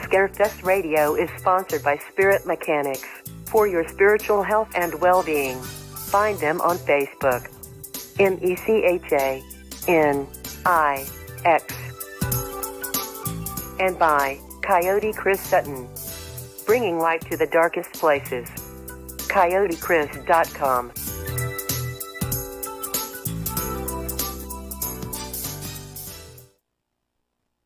Scarefest Radio is sponsored by Spirit Mechanics. For your spiritual health and well-being, find them on Facebook. MECHANIX. And by Coyote Chris Sutton, bringing light to the darkest places. CoyoteChris.com.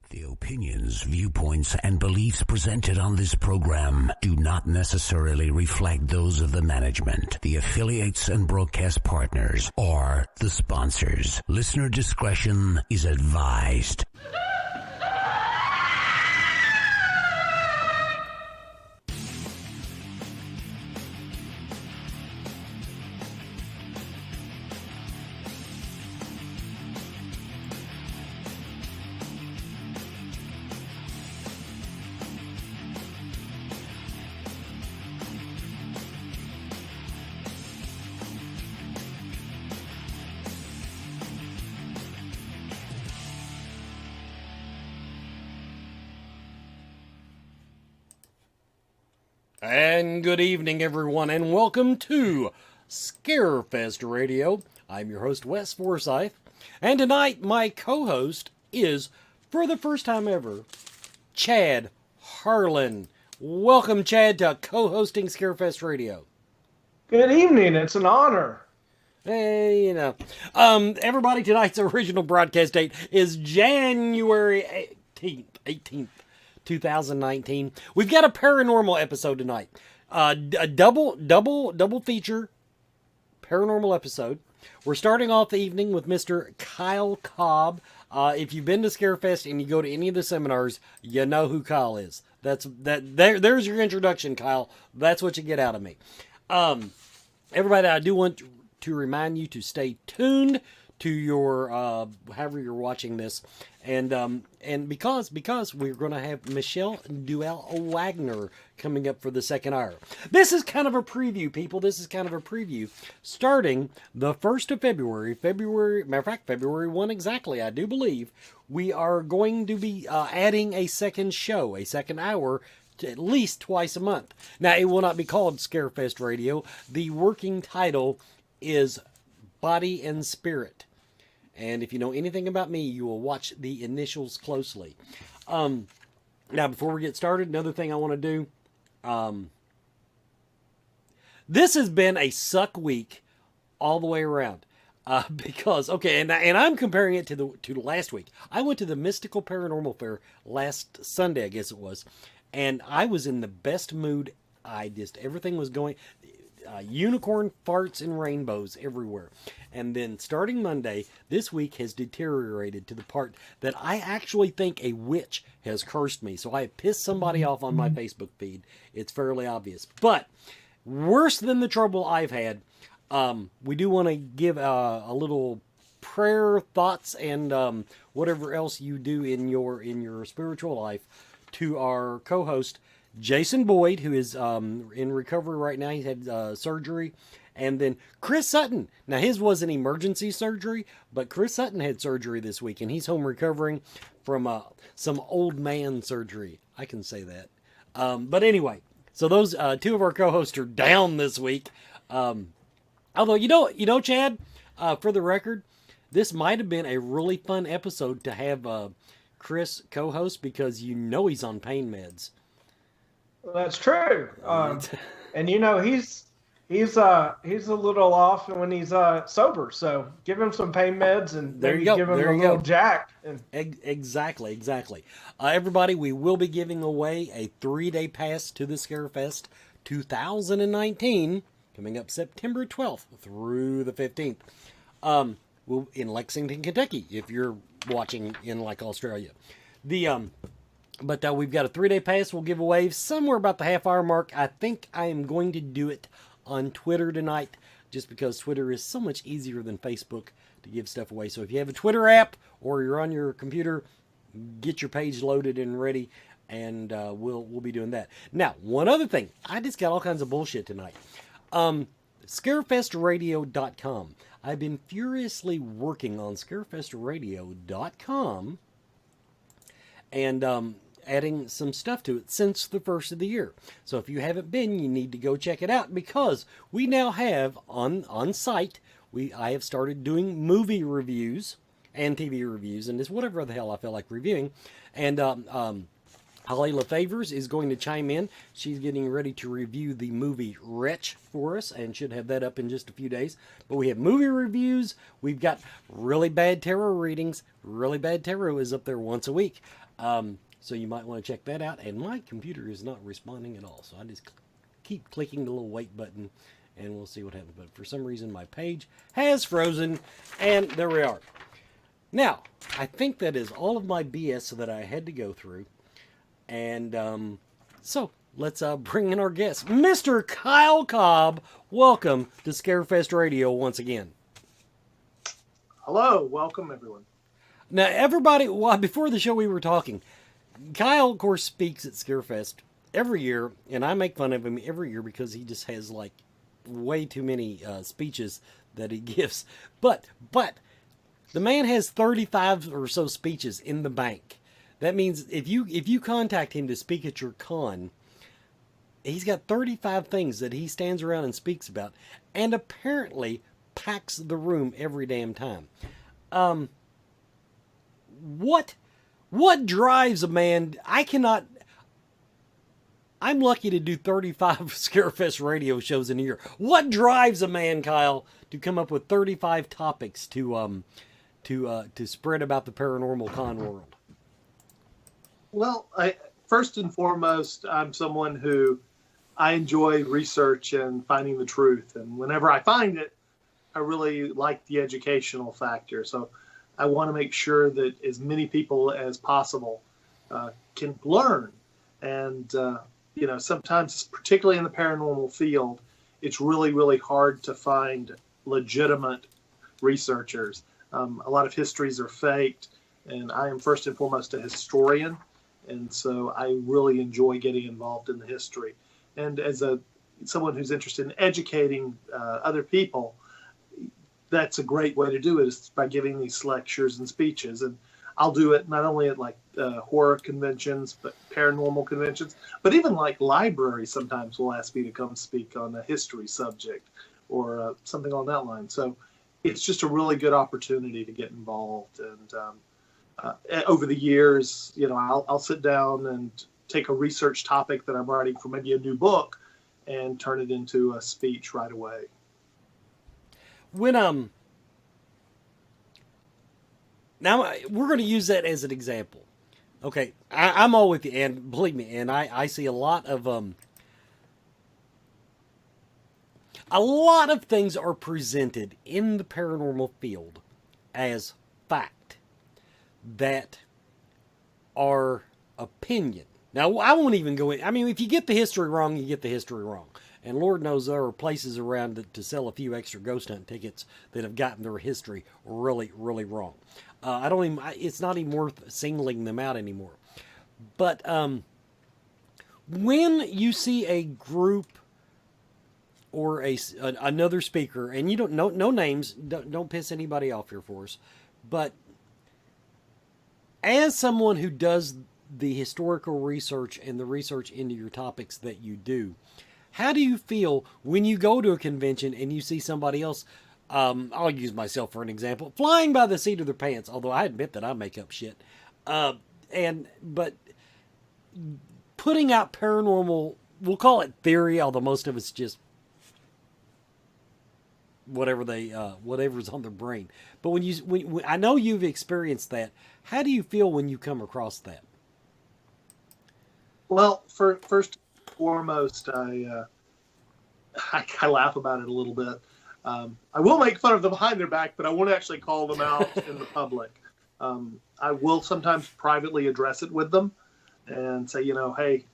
The opinions, viewpoints, and beliefs presented on this program do not necessarily reflect those of the management, the affiliates and broadcast partners, or the sponsors. Listener discretion is advised. And good evening, everyone, and welcome to Scarefest Radio. I'm your host, Wes Forsyth, and tonight my co-host is, for the first time ever, Chad Harlan. Welcome, Chad, to co-hosting Scarefest Radio. Good evening. It's an honor. Hey, you know. Everybody, tonight's original broadcast date is January 18th. 2019. We've got a paranormal episode tonight. A double feature paranormal episode. We're starting off the evening with Mr. Kyl Cobb. If you've been to Scarefest and you go to any of the seminars, you know who Kyl is. There's your introduction, Kyl. That's what you get out of me. Everybody, I do want to remind you to stay tuned to your however you're watching this, and because we're going to have Michelle Duell Wagner coming up for the second hour. This is kind of a preview, people. This is kind of a preview. Starting the 1st of February, matter of fact, February 1 exactly, I do believe, we are going to be adding a second show, a second hour, to at least twice a month. Now, it will not be called Scarefest Radio. The working title is Body and Spirit. And if you know anything about me, you will watch the initials closely. Now, before we get started, another thing I want to do. This has been a suck week all the way around. Because, okay, and I'm comparing it to last week. I went to the Mystical Paranormal Fair last Sunday, I guess it was. And I was in the best mood. Everything was going... unicorn farts and rainbows everywhere. And then starting Monday, this week has deteriorated to the part that I actually think a witch has cursed me. So I have pissed somebody off on my Facebook feed. It's fairly obvious. But worse than the trouble I've had, we do want to give a little prayer, thoughts, and whatever else you do in your spiritual life to our co-host, Jason Boyd, who is in recovery right now. He had surgery. And then Chris Sutton. Now, his was an emergency surgery, but Chris Sutton had surgery this week, and he's home recovering from some old man surgery. I can say that. But anyway, so those two of our co-hosts are down this week. Although, you know, Chad, for the record, this might have been a really fun episode to have Chris co-host because you know he's on pain meds. That's true. And you know he's a little off when he's sober. So give him some pain meds and there you go. Give him a little jack. Exactly. Everybody, we will be giving away a 3-day pass to the Scarefest 2019 coming up September 12th through the 15th. We'll in Lexington, Kentucky, if you're watching in like Australia. But we've got a 3-day pass we'll give away somewhere about the half-hour mark. I think I am going to do it on Twitter tonight, just because Twitter is so much easier than Facebook to give stuff away. So if you have a Twitter app or you're on your computer, get your page loaded and ready, and we'll be doing that. Now, one other thing. I just got all kinds of bullshit tonight. Scarefestradio.com. I've been furiously working on Scarefestradio.com, and adding some stuff to it since the first of the year. So if you haven't been, you need to go check it out, because we now have on site, I have started doing movie reviews and TV reviews, and it's whatever the hell I feel like reviewing. And Holly LaFavors is going to chime in. She's getting ready to review the movie Wretch for us, and should have that up in just a few days. But we have movie reviews. We've got really bad tarot readings. Really bad tarot is up there once a week. So you might want to check that out. And my computer is not responding at all, so I just keep clicking the little wait button, and we'll see what happens. But for some reason, my page has frozen, and there we are. Now, I think that is all of my BS that I had to go through. And so let's bring in our guest, Mr. Kyl Cobb. Welcome to Scarefest Radio once again. Hello, welcome everyone. Now, everybody, before the show we were talking, Kyl, of course, speaks at Scarefest every year, and I make fun of him every year because he just has like way too many speeches that he gives. But the man has 35 or so speeches in the bank. That means if you contact him to speak at your con, he's got 35 things that he stands around and speaks about, and apparently packs the room every damn time. What drives a man? I'm lucky to do 35 Scarefest radio shows in a year. What drives a man, Kyl, to come up with 35 topics to spread about the paranormal con world? Well, first and foremost, I'm someone who I enjoy research and finding the truth. And whenever I find it, I really like the educational factor. So I want to make sure that as many people as possible can learn. And, sometimes, particularly in the paranormal field, it's really, really hard to find legitimate researchers. A lot of histories are faked, and I am first and foremost a historian. And so I really enjoy getting involved in the history. And as someone who's interested in educating other people, that's a great way to do it, is by giving these lectures and speeches. And I'll do it not only at like horror conventions, but paranormal conventions, but even like libraries sometimes will ask me to come speak on a history subject or something on that line. So it's just a really good opportunity to get involved. And over the years, I'll sit down and take a research topic that I'm writing for maybe a new book and turn it into a speech right away. When now we're going to use that as an example. Okay, I'm all with you, and believe me, and I see a lot of things are presented in the paranormal field as fact that are opinion. Now, I won't even go in. I mean, if you get the history wrong, you get the history wrong. And Lord knows there are places around to sell a few extra ghost hunt tickets that have gotten their history really, really wrong. It's not even worth singling them out anymore. But when you see a group or another speaker, and you don't know no names, don't piss anybody off here for us, but as someone who does the historical research and the research into your topics that you do, how do you feel when you go to a convention and you see somebody else, I'll use myself for an example, flying by the seat of their pants, although I admit that I make up shit, but putting out paranormal, we'll call it theory, although most of it's just whatever's on their brain. But when I know you've experienced that, how do you feel when you come across that? Well, first and foremost, I laugh about it a little bit. I will make fun of them behind their back, but I won't actually call them out in the public. I will sometimes privately address it with them and say, hey,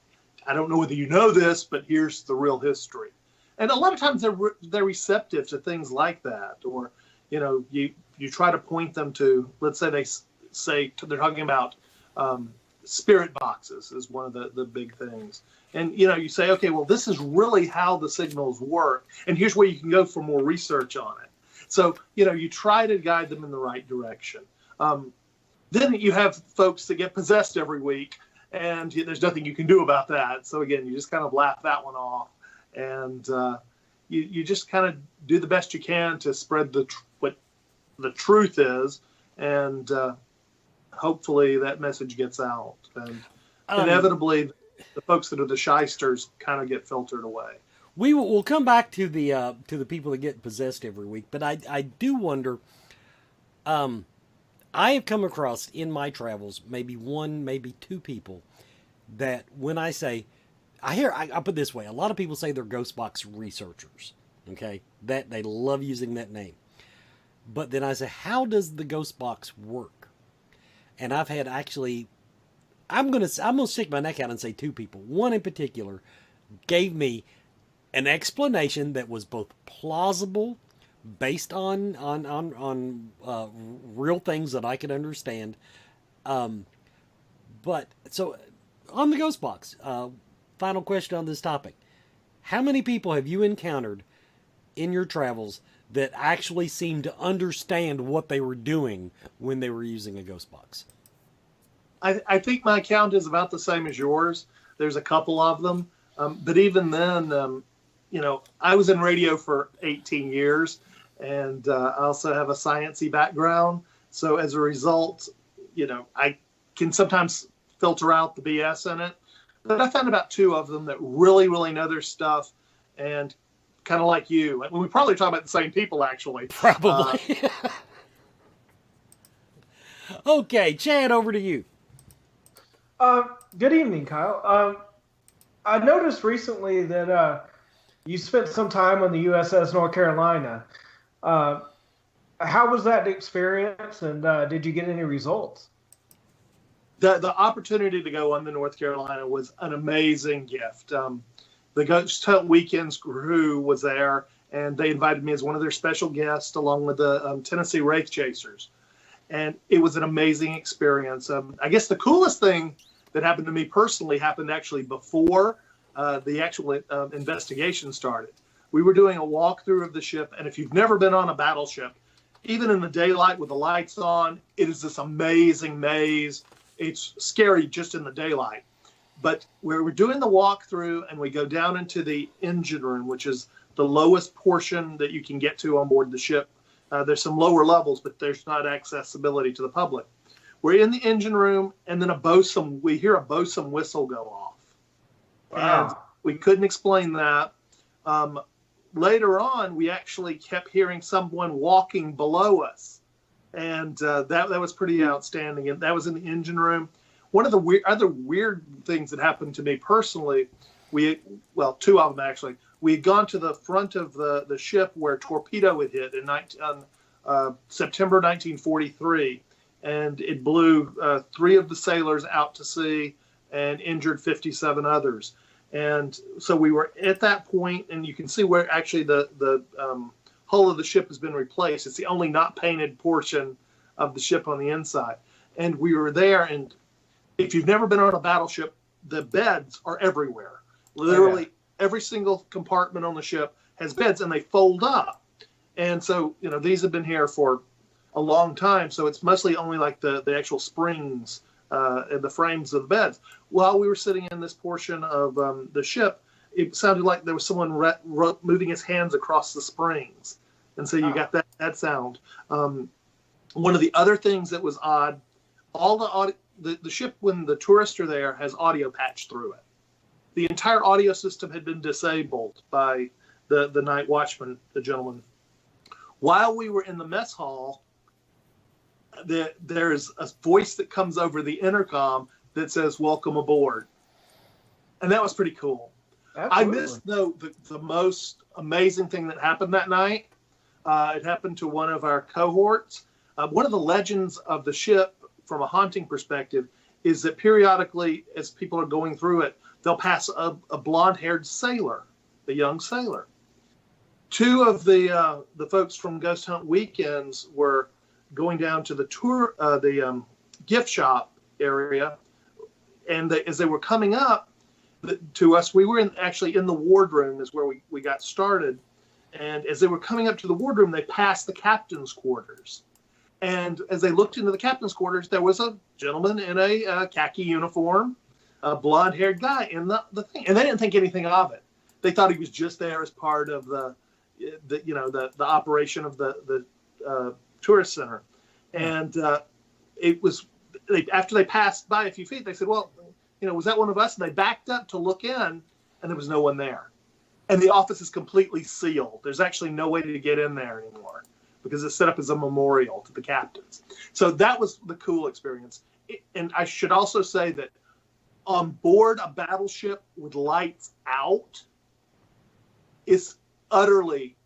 I don't know whether you know this, but here's the real history. And a lot of times they're receptive to things like that. Or, you try to point them to, let's say they're talking about spirit boxes is one of the big things. And, you say, okay, well, this is really how the signals work. And here's where you can go for more research on it. So, you try to guide them in the right direction. Then you have folks that get possessed every week. and there's nothing you can do about that. So again, you just kind of laugh that one off, and you just kind of do the best you can to spread what the truth is, and hopefully that message gets out. And inevitably, the folks that are the shysters kind of get filtered away. We'll come back to the people that get possessed every week, but I do wonder. I have come across in my travels maybe one, maybe two people that when I say, I put it this way, a lot of people say they're ghost box researchers, okay? That they love using that name. But then I say, how does the ghost box work? And I've had actually, I'm gonna stick my neck out and say two people. One in particular gave me an explanation that was both plausible, based on real things that I could understand. But so on the ghost box, final question on this topic: how many people have you encountered in your travels that actually seemed to understand what they were doing when they were using a ghost box? I think my count is about the same as yours. There's a couple of them, but even then, I was in radio for 18 years. And I also have a sciencey background. So as a result, I can sometimes filter out the BS in it. But I found about two of them that really, really know their stuff. And kind of like you. We probably talk about the same people, actually. Probably. Okay, Chad, over to you. Good evening, Kyle. I noticed recently that you spent some time on the USS North Carolina. How was that experience, and did you get any results? The opportunity to go on the North Carolina was an amazing gift. The Ghost Hunt Weekends crew was there, and they invited me as one of their special guests along with the Tennessee Wraith Chasers. And it was an amazing experience. I guess the coolest thing that happened to me personally happened actually before the actual investigation started. We were doing a walkthrough of the ship, and if you've never been on a battleship, even in the daylight with the lights on, it is this amazing maze. It's scary just in the daylight. But we're doing the walkthrough, and we go down into the engine room, which is the lowest portion that you can get to on board the ship. There's some lower levels, but there's not accessibility to the public. We're in the engine room, and then we hear a bosun whistle go off. Wow. And we couldn't explain that. Later on, we actually kept hearing someone walking below us, and that was pretty outstanding. And that was in the engine room. One of the other weird things that happened to me personally, two of them actually. We had gone to the front of the ship where a torpedo had hit in September 1943, and it blew 3 of the sailors out to sea and injured 57 others. And so we were at that point, and you can see where actually the hull of the ship has been replaced. It's the only not painted portion of the ship on the inside. And we were there, and if you've never been on a battleship, the beds are everywhere. Literally every single compartment on the ship has beds, and they fold up. And so, these have been here for a long time, so it's mostly only like the actual springs and the frames of the beds. While we were sitting in this portion of the ship, it sounded like there was someone moving his hands across the springs. And so you got that sound. One of the other things that was odd, all the ship, when the tourists are there, has audio patched through it. The entire audio system had been disabled by the night watchman, the gentleman. While we were in the mess hall, there's a voice that comes over the intercom that says, "Welcome aboard." And that was pretty cool. Absolutely. I missed, though, the most amazing thing that happened that night. It happened to one of our cohorts. One of the legends of the ship, from a haunting perspective, is that periodically, as people are going through it, they'll pass a blonde-haired sailor, a young sailor. 2 of the folks from Ghost Hunt Weekends were going down to the gift shop area, and as they were coming up to us, we were actually in the wardroom is where we got started. And as they were coming up to the wardroom, they passed the captain's quarters. And as they looked into the captain's quarters, there was a gentleman in a khaki uniform, a blonde-haired guy in the thing, and they didn't think anything of it. They thought he was just there as part of the operation of the tourist center. And it was after they passed by a few feet, they said, "Well, was that one of us?" And they backed up to look in, and there was no one there. And the office is completely sealed. There's actually no way to get in there anymore because it's set up as a memorial to the captains. So that was the cool experience. And I should also say that on board a battleship with lights out is utterly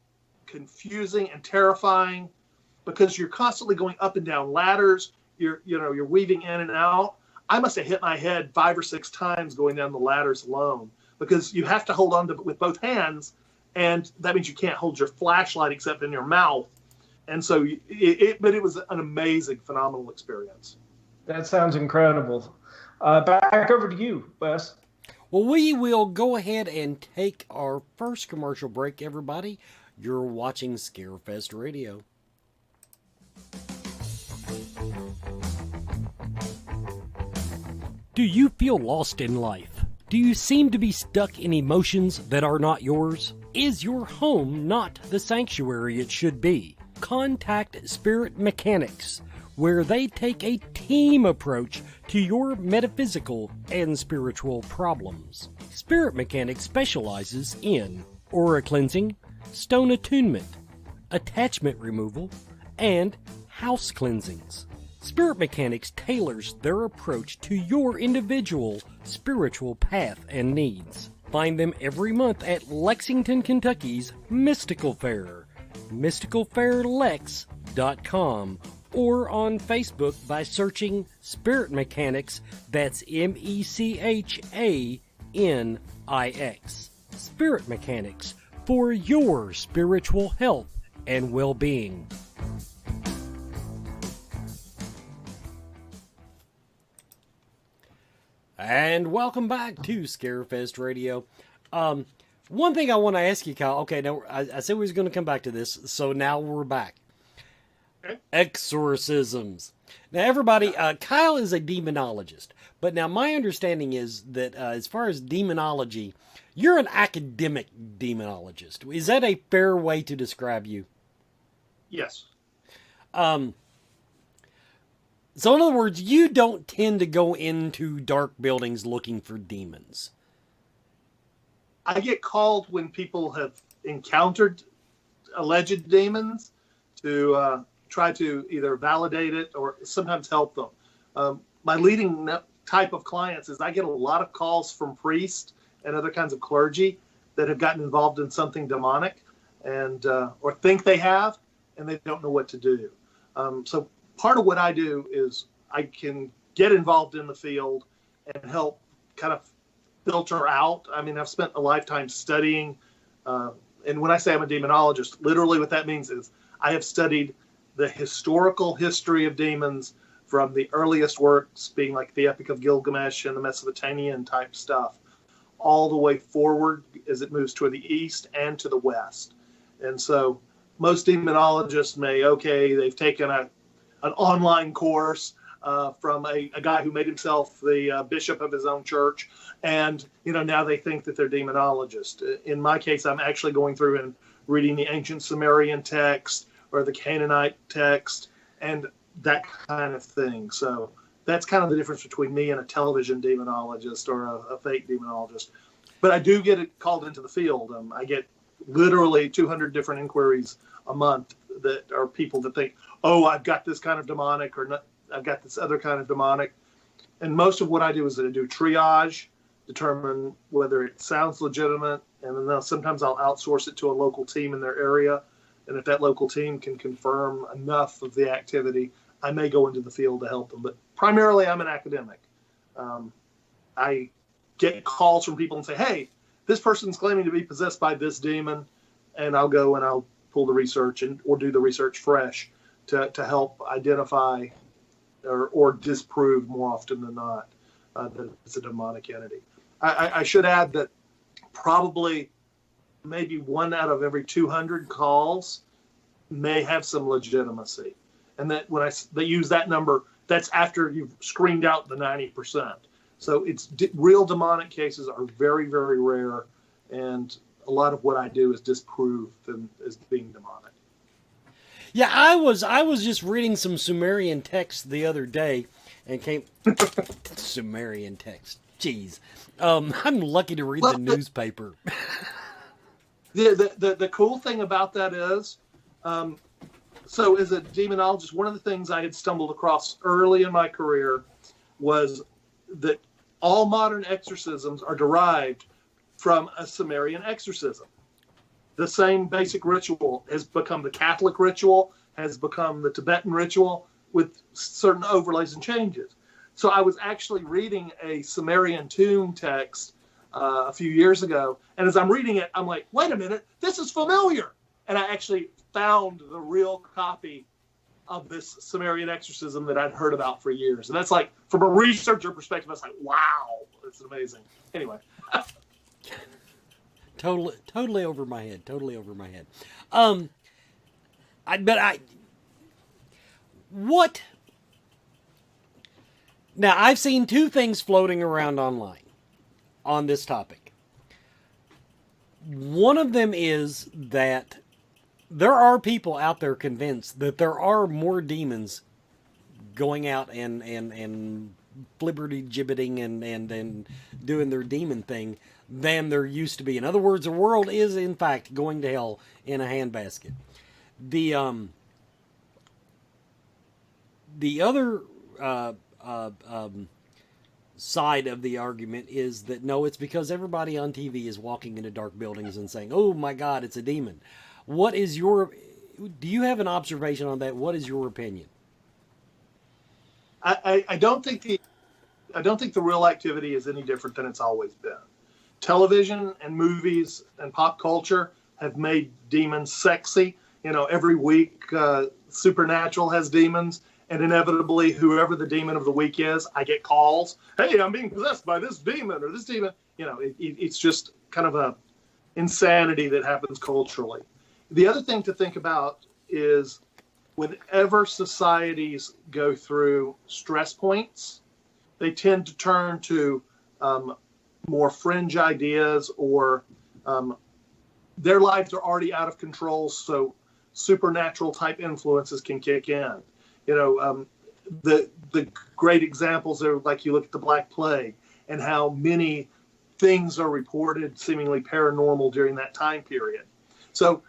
confusing and terrifying because you're constantly going up and down ladders. You're weaving in and out. I must have hit my head 5 or 6 times going down the ladders alone because you have to hold on to it with both hands, and that means you can't hold your flashlight except in your mouth. And so, but it was an amazing, phenomenal experience. That sounds incredible. Back over to you, Wes. Well, we will go ahead and take our first commercial break, everybody. You're watching Scarefest Radio. Do you feel lost in life? Do you seem to be stuck in emotions that are not yours? Is your home not the sanctuary it should be? Contact Spirit Mechanics, where they take a team approach to your metaphysical and spiritual problems. Spirit Mechanics specializes in aura cleansing, stone attunement, attachment removal, and house cleansings. Spirit Mechanics tailors their approach to your individual spiritual path and needs. Find them every month at Lexington, Kentucky's Mystical Fair, mysticalfairlex.com, or on Facebook by searching Spirit Mechanics, that's MECHANIX. Spirit Mechanics, for your spiritual health and well-being. And welcome back to Scarefest Radio. One thing I want to ask you, Kyle. Okay, now I said we was going to come back to this, so now we're back. Okay. Exorcisms. Now, everybody, Kyle is a demonologist, but now my understanding is that as far as demonology, you're an academic demonologist. Is that a fair way to describe you? Yes. So in other words, you don't tend to go into dark buildings looking for demons. I get called when people have encountered alleged demons to try to either validate it or sometimes help them. My leading type of clients is I get a lot of calls from priests and other kinds of clergy that have gotten involved in something demonic and or think they have, and they don't know what to do. So part of what I do is I can get involved in the field and help kind of filter out. I mean, I've spent a lifetime studying, and when I say I'm a demonologist, literally what that means is I have studied the historical history of demons from the earliest works, being like the Epic of Gilgamesh and the Mesopotamian type stuff, all the way forward as it moves toward the east and to the west. And so most demonologists they've taken an online course from a guy who made himself the bishop of his own church, and now they think that they're demonologists. In my case, I'm actually going through and reading the ancient Sumerian text or the Canaanite text and that kind of thing. So that's kind of the difference between me and a television demonologist or a fake demonologist. But I do get it called into the field. I get literally 200 different inquiries a month that are people that think, oh, I've got this kind of demonic, or not, I've got this other kind of demonic. And most of what I do is I do triage, determine whether it sounds legitimate, and then sometimes I'll outsource it to a local team in their area. And if that local team can confirm enough of the activity, I may go into the field to help them. But primarily, I'm an academic. I get calls from people and say, hey, this person's claiming to be possessed by this demon, and I'll go and I'll pull the research or do the research fresh to help identify or disprove more often than not that it's a demonic entity. I should add that probably maybe 1 out of every 200 calls may have some legitimacy. And that when they use that number, that's after you've screened out the 90%. So real demonic cases are very, very rare, and a lot of what I do is disprove them as being demonic. Yeah, I was just reading some Sumerian text the other day, and came Sumerian text. Jeez, I'm lucky to read the newspaper. The cool thing about that is, so as a demonologist, one of the things I had stumbled across early in my career was that all modern exorcisms are derived from a Sumerian exorcism. The same basic ritual has become the Catholic ritual, has become the Tibetan ritual, with certain overlays and changes. So I was actually reading a Sumerian tomb text a few years ago, and as I'm reading it, I'm like, wait a minute, this is familiar. And I actually found the real copy of this Sumerian exorcism that I'd heard about for years. And that's like, from a researcher perspective, I was like, wow, it's amazing. Anyway. Totally over my head. What? Now, I've seen two things floating around online on this topic. One of them is that there are people out there convinced that there are more demons going out and flibberty-gibbeting and doing their demon thing than there used to be. In other words, the world is, in fact, going to hell in a handbasket. The other side of the argument is that, no, it's because everybody on TV is walking into dark buildings and saying, oh my God, it's a demon. Do you have an observation on that? What is your opinion? I don't think the real activity is any different than it's always been. Television and movies and pop culture have made demons sexy. Every week Supernatural has demons, and inevitably whoever the demon of the week is, I get calls. Hey, I'm being possessed by this demon or this demon. It's just kind of a insanity that happens culturally. The other thing to think about is whenever societies go through stress points, they tend to turn to more fringe ideas, or their lives are already out of control, so supernatural type influences can kick in. The great examples are, like, you look at the Black Plague and how many things are reported seemingly paranormal during that time period. So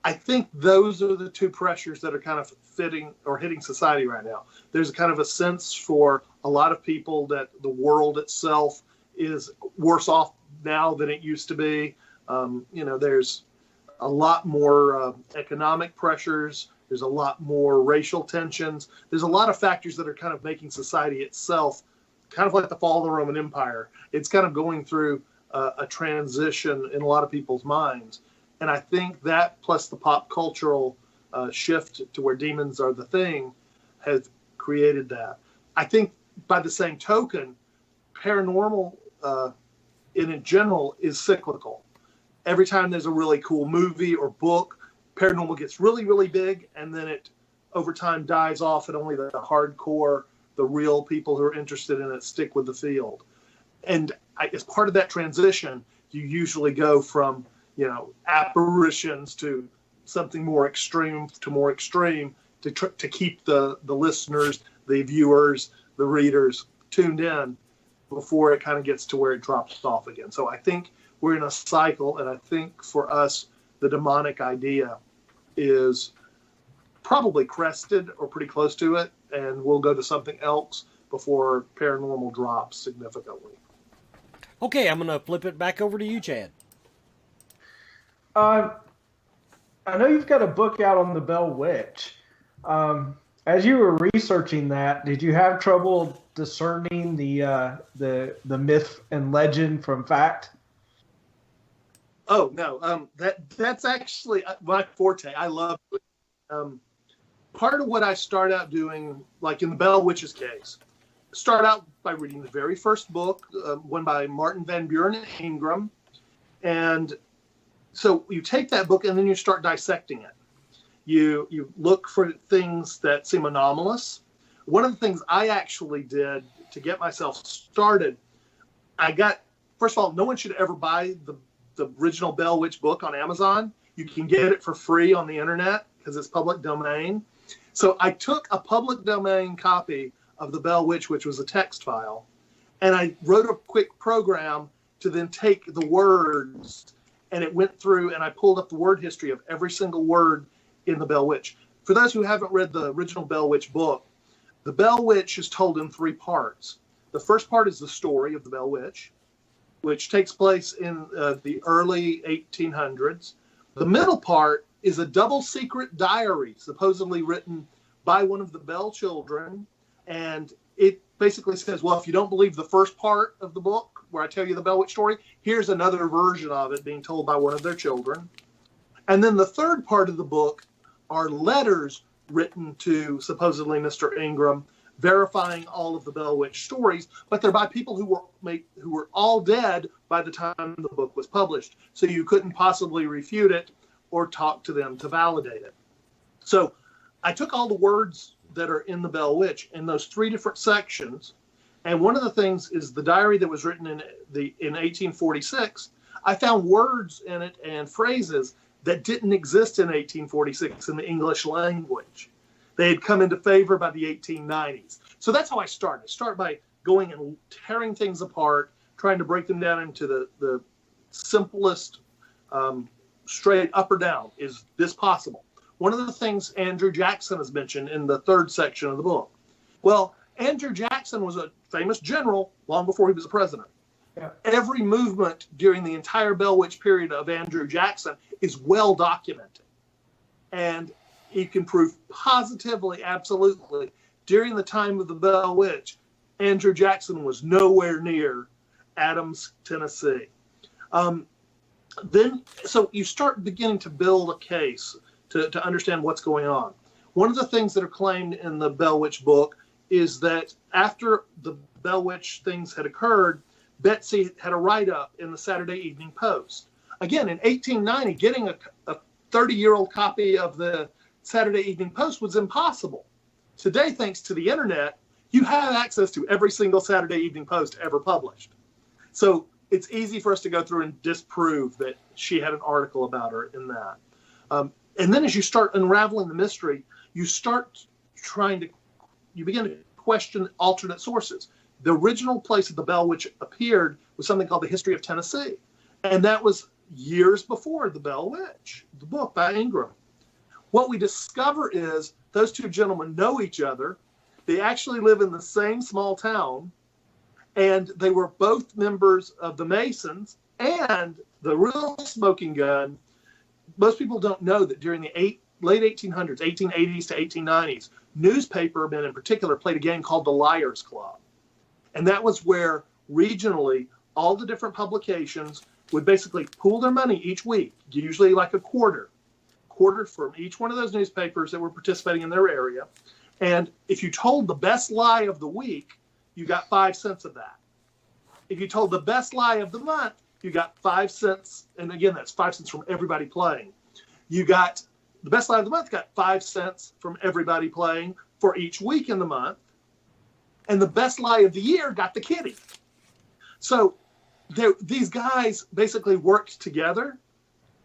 I think those are the two pressures that are kind of hitting society right now. There's kind of a sense for a lot of people that the world itself is worse off now than it used to be. There's a lot more economic pressures. There's a lot more racial tensions. There's a lot of factors that are kind of making society itself kind of like the fall of the Roman Empire. It's kind of going through a transition in a lot of people's minds. And I think that, plus the pop cultural shift to where demons are the thing, has created that. I think by the same token, paranormal in general is cyclical. Every time there's a really cool movie or book, paranormal gets really, really big, and then it over time dies off, and only the hardcore, the real people who are interested in it stick with the field. And as part of that transition, you usually go from apparitions to something more extreme to keep the listeners, the viewers, the readers tuned in before it kind of gets to where it drops off again. So I think we're in a cycle, and I think for us, the demonic idea is probably crested or pretty close to it, and we'll go to something else before paranormal drops significantly. Okay, I'm going to flip it back over to you, Chad. I know you've got a book out on the Bell Witch. As you were researching that, did you have trouble discerning the myth and legend from fact? Oh no, that's actually my forte. I love it. Part of what I start out doing, like in the Bell Witch's case, start out by reading the very first book, one by Martin Van Buren Ingram, and so you take that book and then you start dissecting it. You look for things that seem anomalous, one of the things I actually did to get myself started, first of all, no one should ever buy the original Bell Witch book on Amazon. You can get it for free on the internet because it's public domain. So I took a public domain copy of the Bell Witch, which was a text file, and I wrote a quick program to then take the words, and it went through, and I pulled up the word history of every single word in the Bell Witch. For those who haven't read the original Bell Witch book, the Bell Witch is told in 3 parts. The first part is the story of the Bell Witch, which takes place in the early 1800s. The middle part is a double secret diary, supposedly written by one of the Bell children. And it basically says, well, if you don't believe the first part of the book, where I tell you the Bell Witch story, here's another version of it being told by one of their children. And then the third part of the book are letters written to supposedly Mr. Ingram, verifying all of the Bell Witch stories, but they're by people who were all dead by the time the book was published. So you couldn't possibly refute it or talk to them to validate it. So I took all the words that are in the Bell Witch in those 3 different sections. And one of the things is the diary that was written in 1846. I found words in it and phrases that didn't exist in 1846 in the English language. They had come into favor by the 1890s. So that's how I started. Start by going and tearing things apart, trying to break them down into the simplest, straight up or down. Is this possible? One of the things Andrew Jackson has mentioned in the 3rd section of the book. Well, Andrew Jackson was a famous general long before he was a president. Yeah. Every movement during the entire Bell Witch period of Andrew Jackson is well documented. And you can prove positively, absolutely, during the time of the Bell Witch, Andrew Jackson was nowhere near Adams, Tennessee. So you start beginning to build a case to understand what's going on. One of the things that are claimed in the Bell Witch book is that after the Bell Witch things had occurred, Betsy had a write-up in the Saturday Evening Post. Again, in 1890, getting a 30-year-old copy of the Saturday Evening Post was impossible. Today, thanks to the internet, you have access to every single Saturday Evening Post ever published. So it's easy for us to go through and disprove that she had an article about her in that. And then as you start unraveling the mystery, you begin to question alternate sources. The original place that the Bell Witch appeared was something called the History of Tennessee. And that was years before the Bell Witch, the book by Ingram. What we discover is those 2 gentlemen know each other. They actually live in the same small town. And they were both members of the Masons. And the real smoking gun, most people don't know that during the late 1800s, 1880s to 1890s, newspapermen in particular played a game called the Liars Club. And that was where regionally all the different publications would basically pool their money each week, usually like a quarter from each one of those newspapers that were participating in their area. And if you told the best lie of the week, you got 5 cents of that. If you told the best lie of the month, you got 5 cents. And again, that's 5 cents from everybody playing. You got the best lie of the month got 5 cents from everybody playing for each week in the month. And the best lie of the year got the kitty. So these guys basically worked together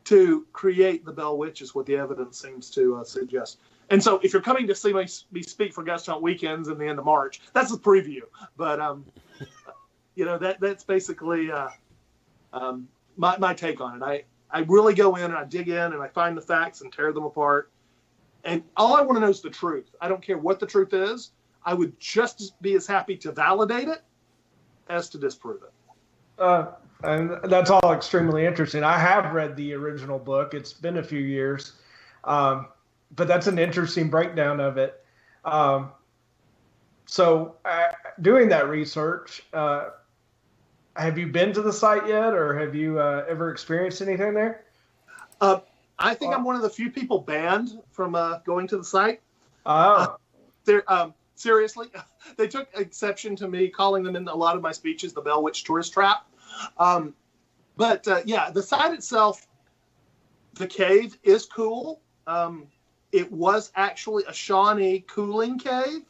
to create the Bell Witch, is what the evidence seems to suggest. And so if you're coming to see me speak for Ghost Hunt Weekends in the end of March, that's a preview. But, that's basically my take on it. I really go in and I dig in and I find the facts and tear them apart. And all I want to know is the truth. I don't care what the truth is. I would just be as happy to validate it as to disprove it. And that's all extremely interesting. I have read the original book. It's been a few years. But that's an interesting breakdown of it. So doing that research, have you been to the site yet, or have you ever experienced anything there? I think I'm one of the few people banned from going to the site. Seriously, they took exception to me calling them in a lot of my speeches the Bell Witch tourist trap. But the site itself, the cave is cool. It was actually a Shawnee cooling cave.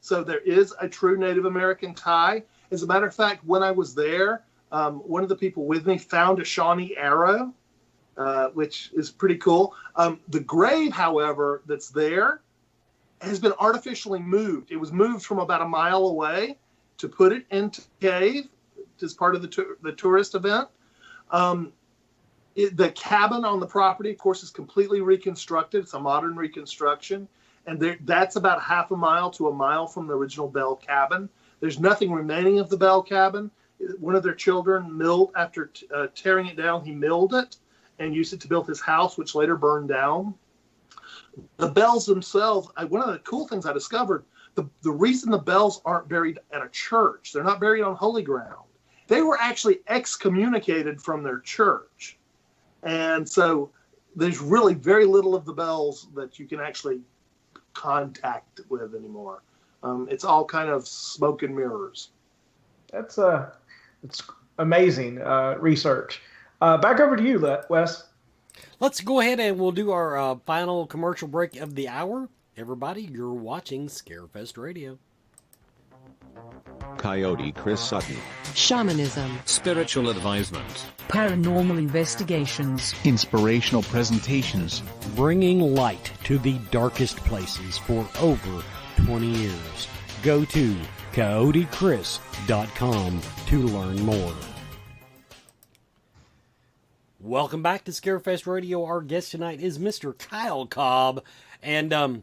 So there is a true Native American tie. As a matter of fact, when I was there, one of the people with me found a Shawnee arrow, which is pretty cool. The grave, however, that's there has been artificially moved. It was moved from about a mile away to put it into the cave as part of the tourist event. The cabin on the property, of course, is completely reconstructed. It's a modern reconstruction. And that's about half a mile to a mile from the original Bell cabin. There's nothing remaining of the Bell cabin. One of their children milled, after tearing it down, he milled it and used it to build his house, which later burned down. The Bells themselves, one of the cool things I discovered, the reason the Bells aren't buried at a church, they're not buried on holy ground. They were actually excommunicated from their church. And so there's really very little of the Bells that you can actually contact with anymore. It's all kind of smoke and mirrors. It's amazing research. Back over to you, Wes. Let's go ahead and we'll do our final commercial break of the hour. Everybody, you're watching Scarefest Radio. Coyote Chris Sutton. Shamanism. Spiritual advisement. Paranormal investigations. Inspirational presentations. Bringing light to the darkest places for over 20 years. Go to coyotechris.com to learn more. Welcome back to Scarefest Radio. Our guest tonight is Mr. Kyl Cobb. And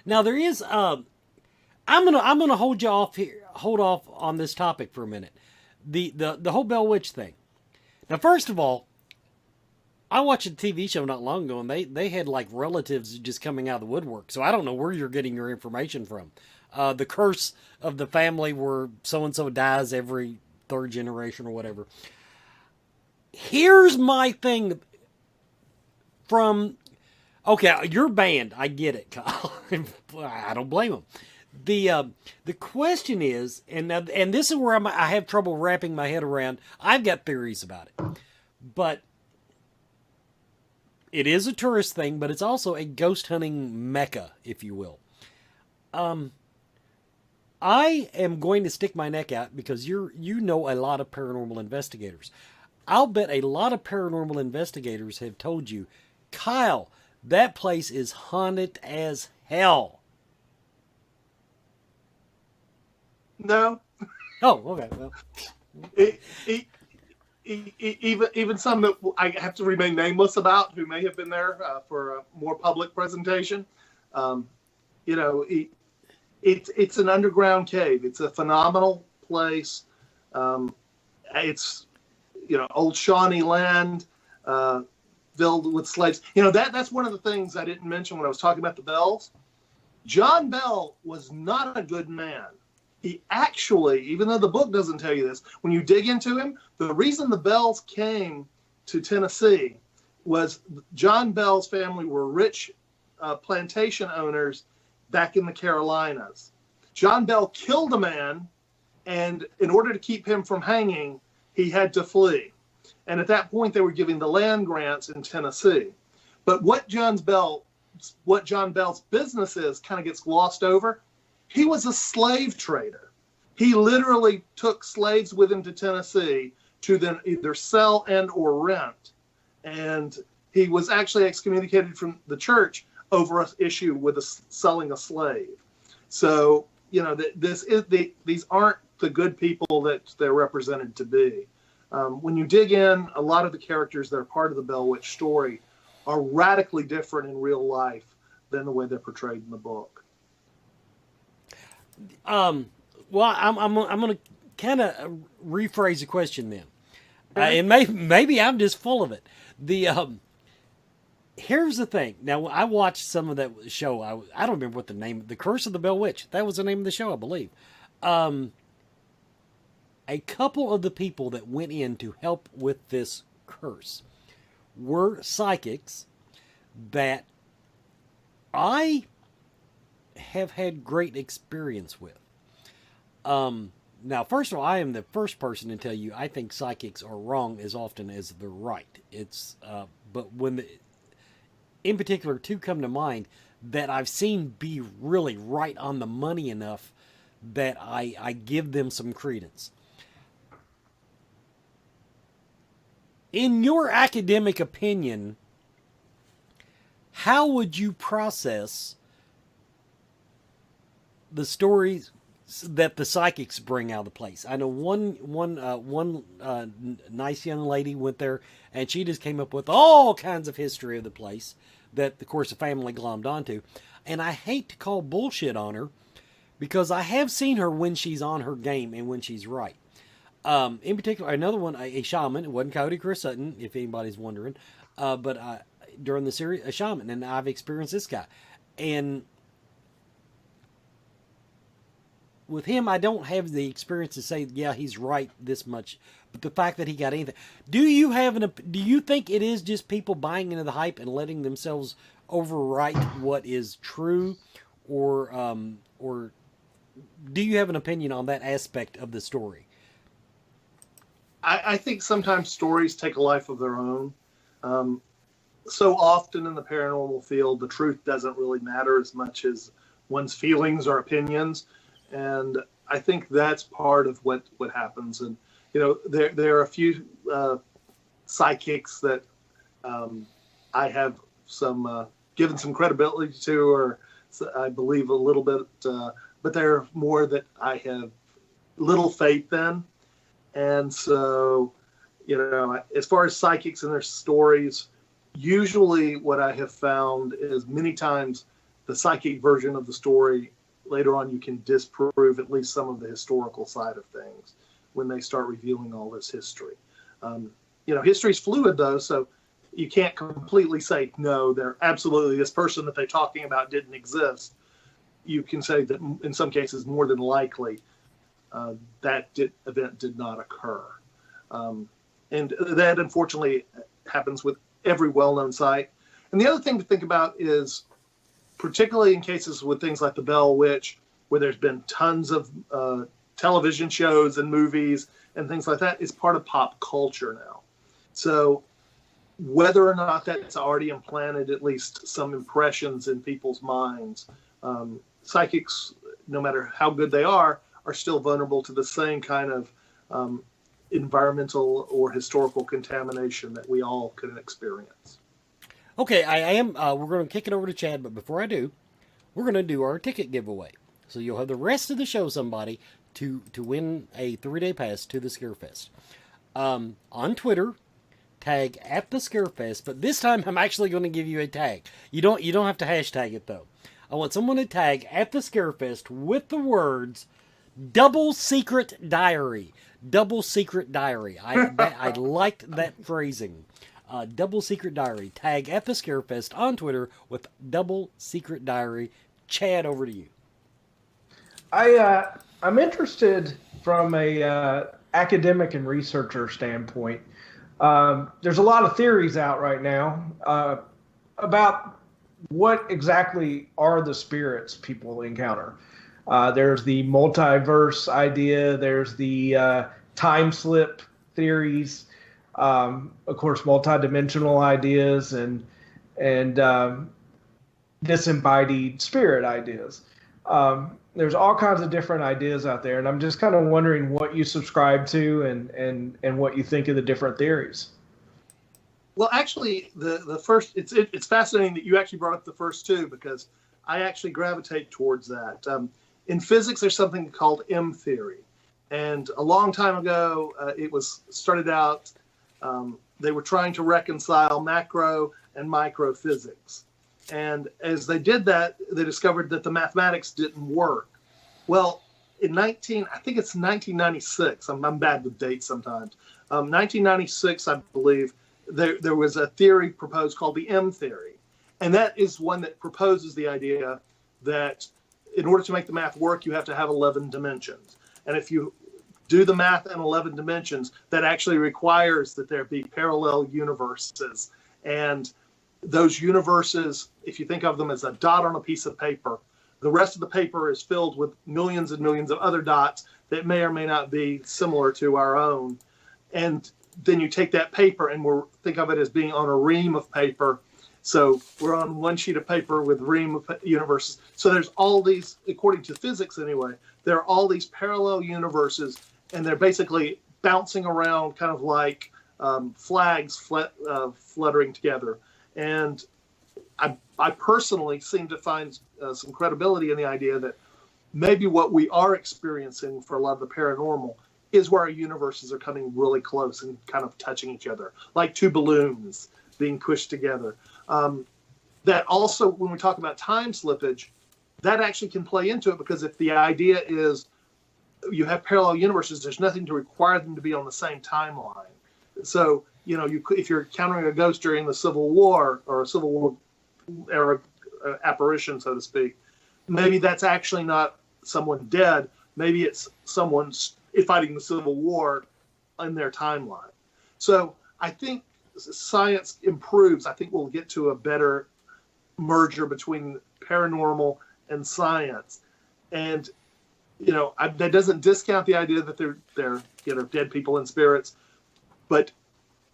now there is I'm gonna hold off on this topic for a minute. The whole Bell Witch thing. Now, first of all, I watched a TV show not long ago, and they had like relatives just coming out of the woodwork. So I don't know where you're getting your information from. The curse of the family where so-and-so dies every third generation or whatever. Here's my thing from, okay, your band, I get it, Kyle. I don't blame them. The question is, and this is where I have trouble wrapping my head around. I've got theories about it, but it is a tourist thing, but it's also a ghost hunting mecca, if you will. I am going to stick my neck out because you know a lot of paranormal investigators. I'll bet a lot of paranormal investigators have told you, Kyle, that place is haunted as hell. No. Oh, okay. Well, even some that I have to remain nameless about, who may have been there for a more public presentation. It's an underground cave. It's a phenomenal place. It's old Shawnee land filled with slaves. That's one of the things I didn't mention when I was talking about the Bells. John Bell was not a good man. He actually, even though the book doesn't tell you this, when you dig into him, the reason the Bells came to Tennessee was John Bell's family were rich plantation owners back in the Carolinas. John Bell killed a man, and in order to keep him from hanging, he had to flee. And at that point, they were giving the land grants in Tennessee. But what John Bell's business is kind of gets glossed over. He was a slave trader. He literally took slaves with him to Tennessee to then either sell and or rent. And he was actually excommunicated from the church over an issue with selling a slave. So, these aren't the good people that they're represented to be. When you dig in, a lot of the characters that are part of the Bell Witch story are radically different in real life than the way they're portrayed in the book. Well, I'm going to kind of rephrase the question then, and maybe I'm just full of it. Here's the thing. Now, I watched some of that show. I don't remember what the name. The Curse of the Bell Witch. That was the name of the show, I believe. A couple of the people that went in to help with this curse were psychics that I have had great experience with. Now, first of all, I am the first person to tell you I think psychics are wrong as often as they're right. But in particular, two come to mind that I've seen be really right on the money enough that I give them some credence. In your academic opinion, how would you process the stories that the psychics bring out of the place? I know one nice young lady went there, and she just came up with all kinds of history of the place that, of course, the family glommed onto. And I hate to call bullshit on her, because I have seen her when she's on her game and when she's right. In particular, another one, a shaman. It wasn't Cody Chris Sutton, if anybody's wondering. But during the series, a shaman, and I've experienced this guy. And with him, I don't have the experience to say, yeah, he's right this much. But the fact that he got anything. Do you think it is just people buying into the hype and letting themselves overwrite what is true? Or do you have an opinion on that aspect of the story? I think sometimes stories take a life of their own. So often in the paranormal field, the truth doesn't really matter as much as one's feelings or opinions. And I think that's part of what happens. And, you know, there are a few psychics that I have given some credibility to, or I believe a little bit, but there are more that I have little faith in. And so, you know, as far as psychics and their stories, usually what I have found is many times the psychic version of the story, later on you can disprove at least some of the historical side of things when they start revealing all this history. You know, history's fluid though, so you can't completely say, no, they're absolutely, this person that they're talking about didn't exist. You can say that in some cases, more than likely, that event did not occur. And that unfortunately happens with every well-known site. And the other thing to think about is, particularly in cases with things like the Bell Witch, where there's been tons of television shows and movies and things like that, is part of pop culture now. So whether or not that's already implanted at least some impressions in people's minds, psychics, no matter how good they are still vulnerable to the same kind of environmental or historical contamination that we all can experience. Okay, we're going to kick it over to Chad, but before I do, we're going to do our ticket giveaway. So you'll have the rest of the show, somebody, to win a 3-day pass to the Scarefest. On Twitter, tag @the Scarefest, but this time I'm actually going to give you a tag. You don't have to hashtag it, though. I want someone to tag @the Scarefest with the words "Double Secret Diary." Double Secret Diary. I liked that phrasing. Double Secret Diary. Tag @the Scarefest on Twitter with Double Secret Diary. Chad, over to you. I'm interested from a academic and researcher standpoint. There's a lot of theories out right now about what exactly are the spirits people encounter. There's the multiverse idea. There's the time slip theories. Of course, multidimensional ideas and disembodied spirit ideas. There's all kinds of different ideas out there, and I'm just kind of wondering what you subscribe to and what you think of the different theories. Well, actually, the first, it's fascinating that you actually brought up the first two, because I actually gravitate towards that. In physics, there's something called M theory. And a long time ago, it was started out, they were trying to reconcile macro and micro physics. And as they did that, they discovered that the mathematics didn't work. Well, I think it's 1996. I'm bad with dates sometimes. 1996, I believe, there was a theory proposed called the M theory. And that is one that proposes the idea that in order to make the math work, you have to have 11 dimensions. And if you do the math in 11 dimensions, that actually requires that there be parallel universes. And those universes, if you think of them as a dot on a piece of paper, the rest of the paper is filled with millions and millions of other dots that may or may not be similar to our own. And then you take that paper and think of it as being on a ream of paper. So we're on one sheet of paper with ream of universes. So there's all these, according to physics anyway, there are all these parallel universes, and they're basically bouncing around kind of like flags fluttering together. And I personally seem to find some credibility in the idea that maybe what we are experiencing for a lot of the paranormal is where our universes are coming really close and kind of touching each other, like two balloons being pushed together. That also, when we talk about time slippage, that actually can play into it, because if the idea is you have parallel universes, there's nothing to require them to be on the same timeline. So, if you're encountering a ghost during the Civil War or a Civil War era apparition, so to speak, maybe that's actually not someone dead. Maybe it's someone fighting the Civil War in their timeline. So I think science improves. I think we'll get to a better merger between paranormal and science. And, that doesn't discount the idea that they're dead people and spirits, but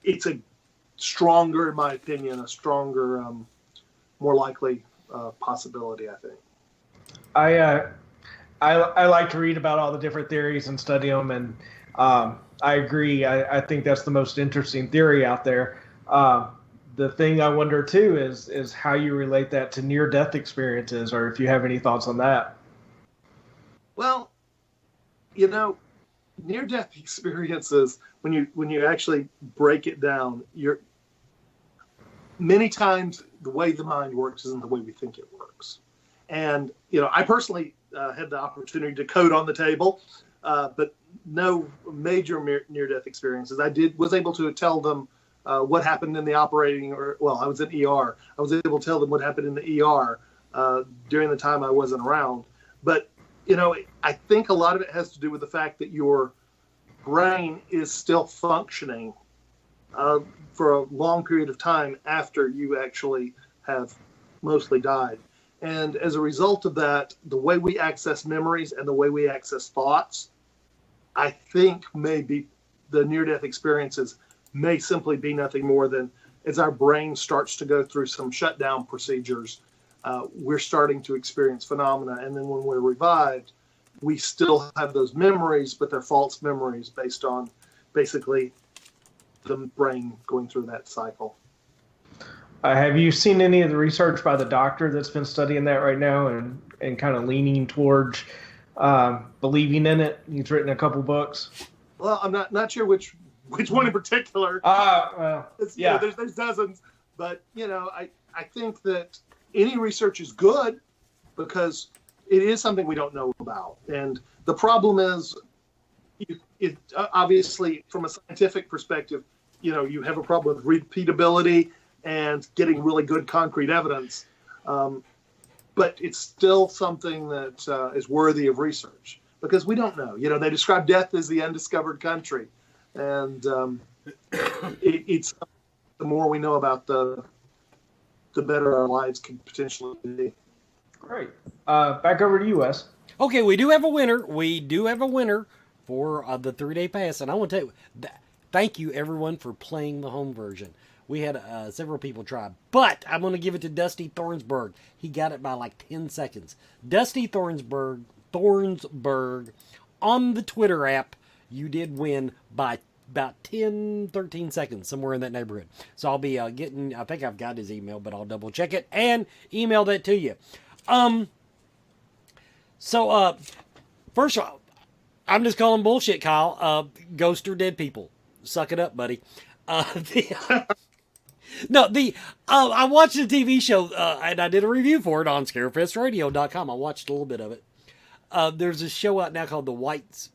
it's a stronger, in my opinion, more likely possibility, I think. I like to read about all the different theories and study them, and I agree. I think that's the most interesting theory out there. The thing I wonder too is how you relate that to near-death experiences, or if you have any thoughts on that. Well, near-death experiences, when you actually break it down, many times the way the mind works isn't the way we think it works. And, I personally had the opportunity to code on the table, but no major near-death experiences. I was able to tell them what happened in the I was in ER. I was able to tell them what happened in the ER during the time I wasn't around. But, I think a lot of it has to do with the fact that your brain is still functioning for a long period of time after you actually have mostly died. And as a result of that, the way we access memories and the way we access thoughts, I think maybe the near-death experiences may simply be nothing more than, as our brain starts to go through some shutdown procedures, we're starting to experience phenomena. And then when we're revived, we still have those memories, but they're false memories based on basically the brain going through that cycle. Have you seen any of the research by the doctor that's been studying that right now and kind of leaning towards believing in it? He's written a couple books. Well, I'm not sure which one in particular. Yeah. There's dozens, but I think that any research is good because it is something we don't know about. And the problem is, it obviously from a scientific perspective, you have a problem with repeatability and getting really good concrete evidence. But it's still something that is worthy of research because we don't know. They describe death as the undiscovered country. And it's the more we know about the better our lives can potentially be. Great. Back over to you, Wes. Okay, we do have a winner. We do have a winner for the 3-day pass. And I want to tell you, thank you, everyone, for playing the home version. We had several people try. But I'm going to give it to Dusty Thornsberg. He got it by like 10 seconds. Dusty Thornsberg, on the Twitter app, you did win by about 10, 13 seconds, somewhere in that neighborhood. So I'll be getting, I think I've got his email, but I'll double check it and email that to you. First of all, I'm just calling bullshit, Kyle. Ghosts are dead people. Suck it up, buddy. I watched a TV show, and I did a review for it on scarefestradio.com. I watched a little bit of it. There's a show out now called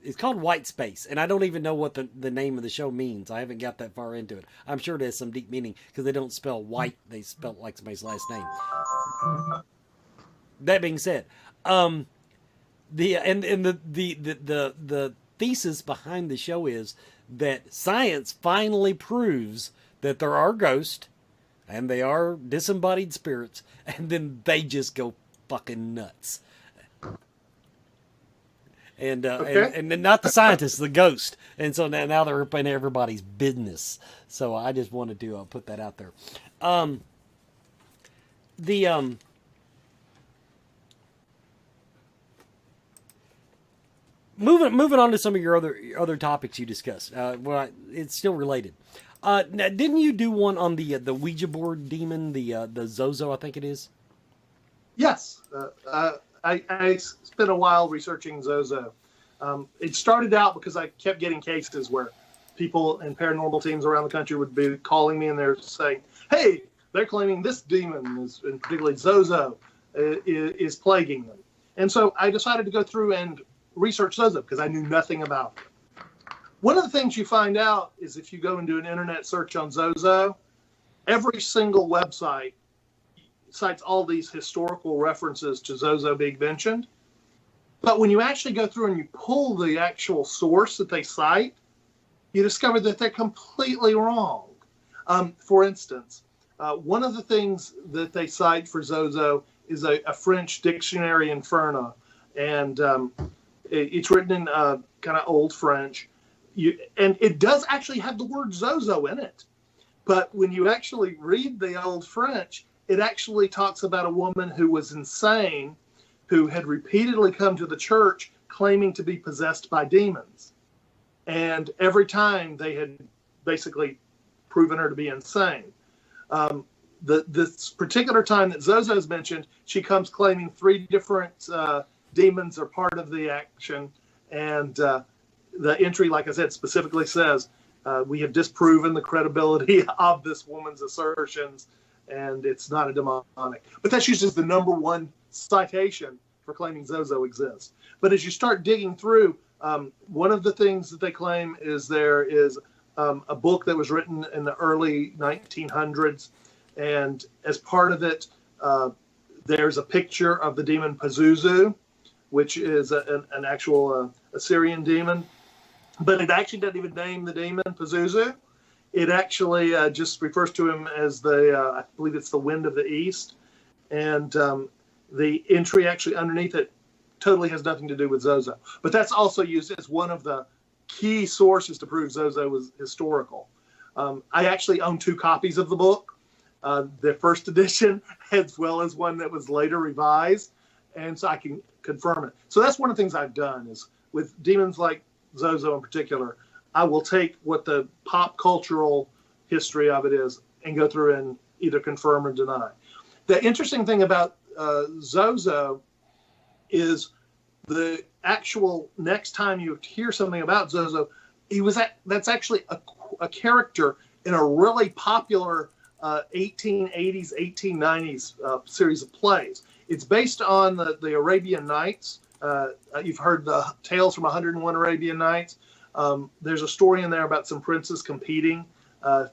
it's called White Space, and I don't even know what the name of the show means. I haven't got that far into it. I'm sure it has some deep meaning because they don't spell white; they spell like somebody's last name. That being said, the thesis behind the show is that science finally proves that there are ghosts and they are disembodied spirits, and then they just go fucking nuts. And not the scientists, the ghost. And so now they're up in everybody's business. So I just wanted to put that out there. the moving on to some of your other topics you discussed. Well, it's still related. Now, didn't you do one on the Ouija board demon, the Zozo, I think it is? Yes, I spent a while researching Zozo. It started out because I kept getting cases where people and paranormal teams around the country would be calling me and they're saying, "Hey, they're claiming this demon, is, and particularly Zozo, is plaguing them." And so I decided to go through and research Zozo because I knew nothing about it. One of the things you find out is if you go and do an internet search on Zozo, every single website cites all these historical references to Zozo being mentioned. But when you actually go through and you pull the actual source that they cite, you discover that they're completely wrong. For instance, one of the things that they cite for Zozo is a French dictionary inferno, and it's written in kind of old French. And it does actually have the word Zozo in it. But when you actually read the old French, it actually talks about a woman who was insane, who had repeatedly come to the church claiming to be possessed by demons. And every time they had basically proven her to be insane. This particular time that Zozo is mentioned, she comes claiming 3 different demons are part of the action. And the entry, like I said, specifically says, we have disproven the credibility of this woman's assertions, and it's not a demonic. But that's usually the number one citation for claiming Zozo exists. But as you start digging through, one of the things that they claim is there is a book that was written in the early 1900s, and as part of it, there's a picture of the demon Pazuzu, which is an actual Assyrian demon. But it actually doesn't even name the demon Pazuzu. It actually just refers to him as I believe it's the wind of the east. And the entry actually underneath it totally has nothing to do with Zozo. But that's also used as one of the key sources to prove Zozo was historical. I actually own 2 copies of the book, the first edition, as well as one that was later revised. And so I can confirm it. So that's one of the things I've done is with demons like Zozo in particular, I will take what the pop cultural history of it is and go through and either confirm or deny. The interesting thing about Zozo is the actual next time you hear something about Zozo, that's actually a character in a really popular 1880s, 1890s series of plays. It's based on the Arabian Nights. You've heard the Tales from 101 Arabian Nights. There's a story in there about some princes competing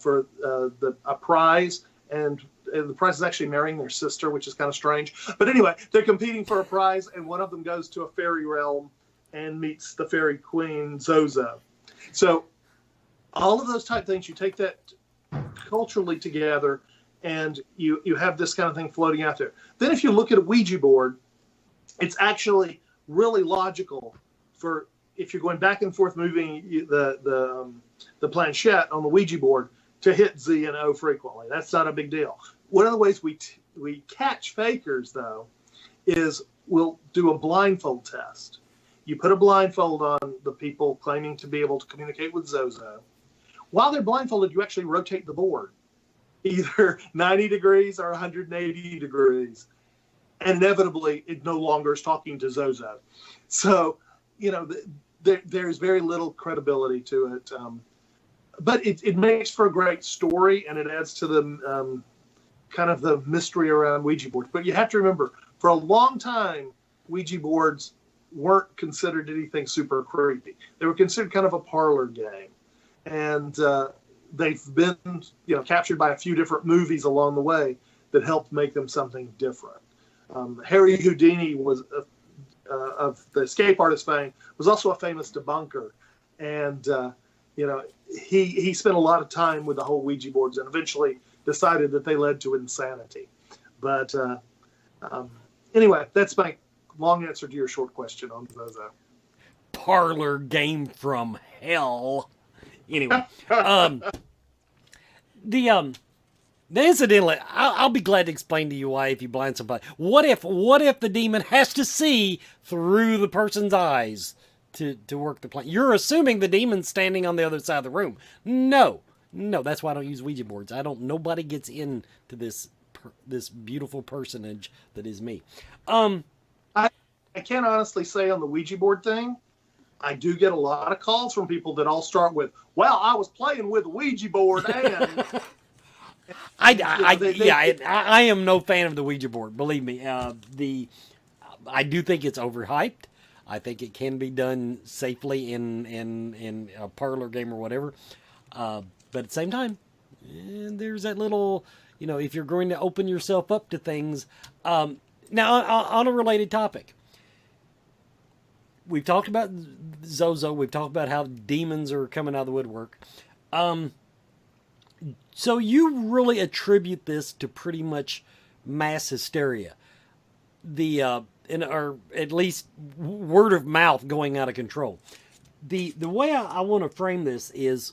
for a prize, and the prize is actually marrying their sister, which is kind of strange. But anyway, they're competing for a prize, and one of them goes to a fairy realm and meets the fairy queen Zozo. So all of those type things, you take that culturally together, and you have this kind of thing floating out there. Then if you look at a Ouija board, it's actually really logical for if you're going back and forth moving the planchette on the Ouija board to hit Z and O frequently. That's not a big deal. One of the ways we catch fakers, though, is we'll do a blindfold test. You put a blindfold on the people claiming to be able to communicate with Zozo. While they're blindfolded, you actually rotate the board, either 90 degrees or 180 degrees. And inevitably, it no longer is talking to Zozo. So, there's very little credibility to it. But it makes for a great story, and it adds to the kind of the mystery around Ouija boards. But you have to remember, for a long time, Ouija boards weren't considered anything super creepy. They were considered kind of a parlor game. And they've been captured by a few different movies along the way that helped make them something different. Harry Houdini was of the escape artist fame was also a famous debunker, and he spent a lot of time with the whole Ouija boards and eventually decided that they led to insanity. But anyway, that's my long answer to your short question on Zozo. Parlor game from hell. Anyway, Now, incidentally, I'll be glad to explain to you why if you blind somebody. What if the demon has to see through the person's eyes to work the plan? You're assuming the demon's standing on the other side of the room. No, that's why I don't use Ouija boards. Nobody gets into this beautiful personage that is me. I can't honestly say on the Ouija board thing, I do get a lot of calls from people that all start with, well, I was playing with a Ouija board and... I am no fan of the Ouija board. Believe me. I do think it's overhyped. I think it can be done safely in a parlor game or whatever. But at the same time, there's that little, if you're going to open yourself up to things. Now, on a related topic, we've talked about Zozo. We've talked about how demons are coming out of the woodwork. So you really attribute this to pretty much mass hysteria, or at least word of mouth going out of control. The way I want to frame this is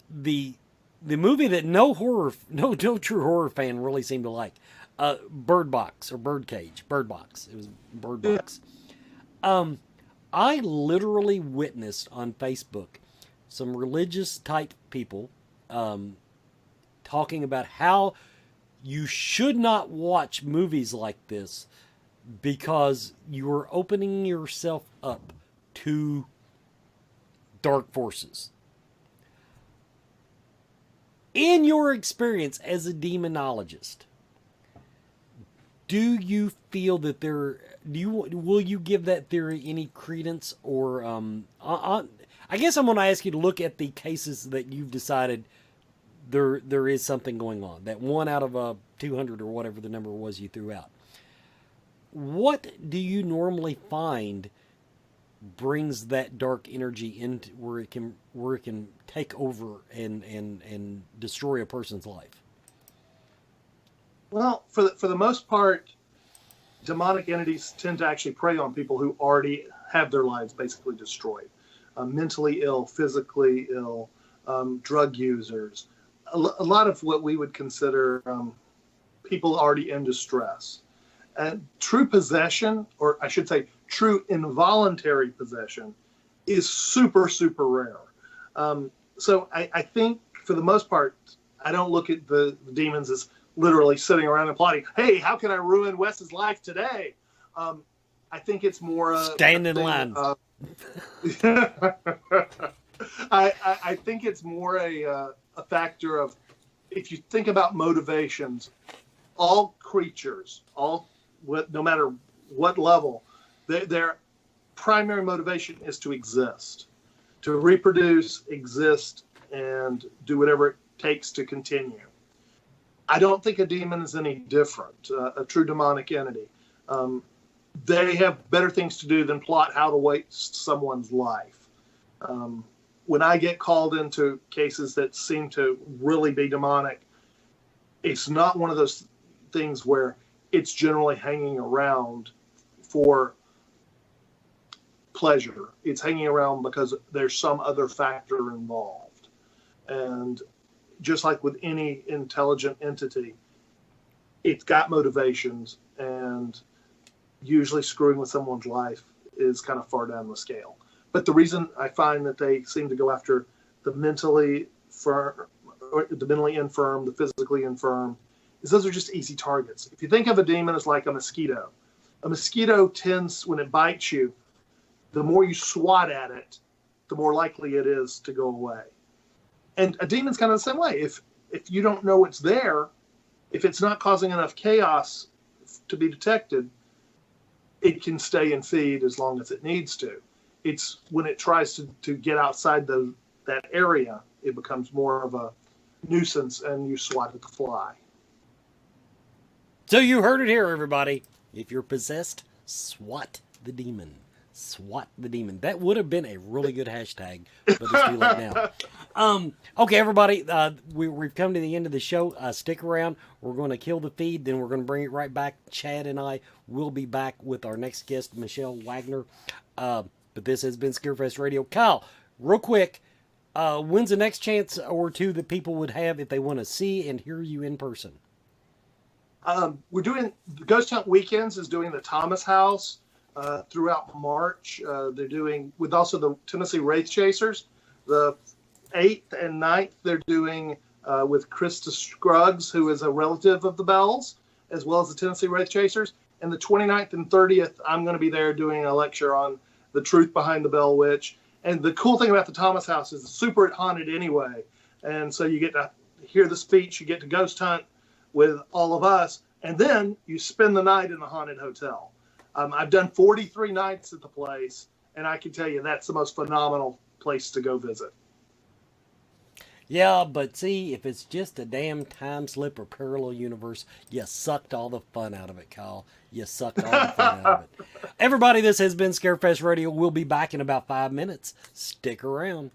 the movie that no true horror fan really seemed to like, Bird Box or Birdcage. Bird Box. It was Bird Box. I literally witnessed on Facebook some religious type people talking about how you should not watch movies like this because you are opening yourself up to dark forces. In your experience as a demonologist, do you feel that will you give that theory any credence, or I guess I'm going to ask you to look at the cases that you've decided there is something going on. That 1 out of 200 or whatever the number was you threw out. What do you normally find brings that dark energy into where it can take over and destroy a person's life? Well, for the most part, demonic entities tend to actually prey on people who already have their lives basically destroyed. Mentally ill, physically ill, drug users, a lot of what we would consider people already in distress. And true possession, or I should say true involuntary possession, is super, super rare. So I think for the most part, I don't look at the demons as literally sitting around and plotting, hey, how can I ruin Wes's life today? I think it's more... Stand in line. I think it's more a factor of, if you think about motivations, all creatures, no matter what level, their primary motivation is to exist, to reproduce, exist, and do whatever it takes to continue. I don't think a demon is any different, a true demonic entity. They have better things to do than plot how to waste someone's life. When I get called into cases that seem to really be demonic, it's not one of those things where it's generally hanging around for pleasure. It's hanging around because there's some other factor involved. And just like with any intelligent entity, it's got motivations, and usually screwing with someone's life is kind of far down the scale. But the reason I find that they seem to go after the mentally infirm, the physically infirm, is those are just easy targets. If you think of a demon as like a mosquito tends, when it bites you, the more you swat at it, the more likely it is to go away. And a demon's kind of the same way. If you don't know it's there, if it's not causing enough chaos to be detected, it can stay and feed as long as it needs to. It's when it tries to get outside that area, it becomes more of a nuisance, and you swat at the fly. So you heard it here, everybody. If you're possessed, swat the demon. SWAT the demon. That would have been a really good hashtag, but it's too late now. Okay, everybody, we've come to the end of the show. Stick around. We're going to kill the feed, then we're going to bring it right back. Chad and I will be back with our next guest, Michelle Wagner. But this has been Scarefest Radio. Kyle, real quick, When's the next chance or two that people would have if they want to see and hear you in person? We're doing the Ghost Hunt Weekends is doing the Thomas House throughout March. They're doing with also the Tennessee Wraith Chasers. The 8th and 9th they're doing with Krista Scruggs, who is a relative of the Bells, as well as the Tennessee Wraith Chasers. And the 29th and 30th, I'm going to be there doing a lecture on the truth behind the Bell Witch. And the cool thing about the Thomas House is it's super haunted anyway. And so you get to hear the speech, you get to ghost hunt with all of us, and then you spend the night in the haunted hotel. I've done 43 nights at the place, and I can tell you that's the most phenomenal place to go visit. Yeah, but see, if it's just a damn time slip or parallel universe, you sucked all the fun out of it, Kyle. You sucked all the fun out of it. Everybody, this has been Scarefest Radio. We'll be back in about 5 minutes. Stick around.